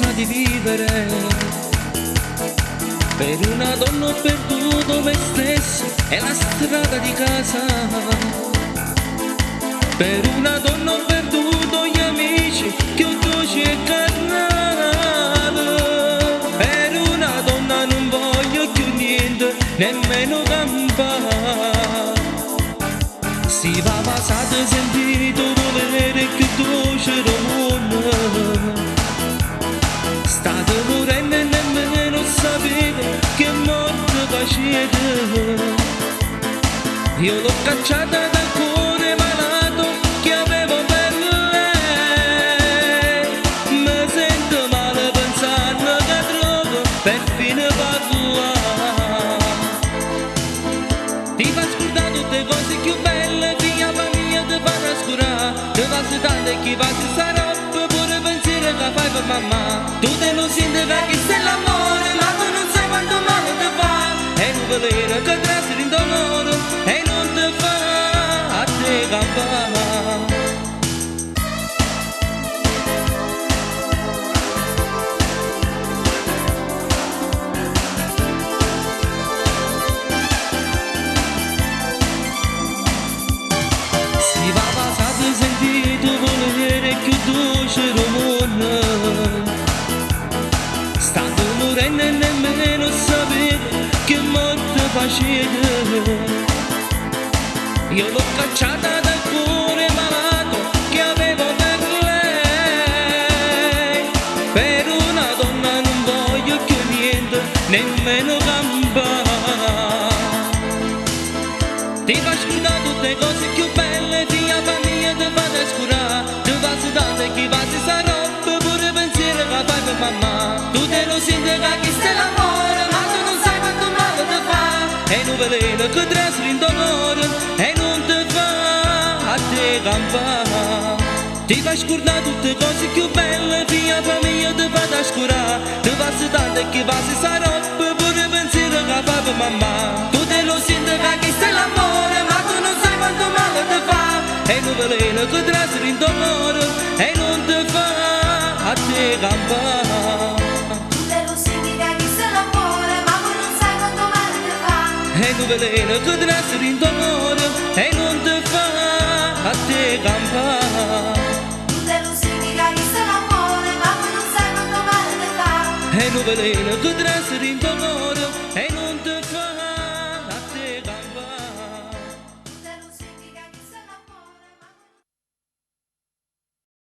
forza di vivere. Per una donna ho perduto me stesso e la strada di casa. Per una donna ho perduto gli amici che ho dolce e carnale. Per una donna non voglio più niente, nemmeno campare. Si va passato sentito volere più dolce del mondo. State morendo e nemmeno sapete che morte facete. Io l'ho cacciata dal cuore malato che avevo per lei. Mi sento male pensando che trovo per fine parlare. Ti fa scordare tutte cose più belle, figlia famiglia ti fa trascurare. Ti fa tante chi va si sarà, pure pensiero che fai per mamma. Tu te lo senti che sei l'amore, ma tu non sai quanto male ti fa. E non volere che trassi in dolore e non ti fa a te campare. Si va passato sentito volere più dolce del mondo. State morendo e nemmeno sapete che morte facete. Io l'ho cacciata dal cuore malato che avevo per lei. Per una donna non voglio più niente, nemmeno campare. Ti fa scordare tutte cose più belle, figlia famiglia ti fa trascurare. Ti va sedate chi va si sarà, pure pensiero che fai per mamma. Tu te lo senti che sei l'amore, ma tu non sai quanto male ti fa. E non veleno che trasri in dolore e non ti fa a te campare. Ti fa scordare tutte cose più belle, figlia famiglia ti fa trascurare. Ti va sedate chi va si sarà, pure pensiero che fai per mamma. Tu te lo senti che sei l'amore, ma tu non sai quanto male ti fa. E non veleno che trasri in dolore e non ti fa a te campare. Tu te lo senti che sei l'amore, ma tu non sai quanto male ti fa. E non veleno che trasri in dolore e non ti fa a te campare. Tu te lo senti che sei l'amore, ma tu non sai quanto male ti fa. E non veleno che trasri in dolore e non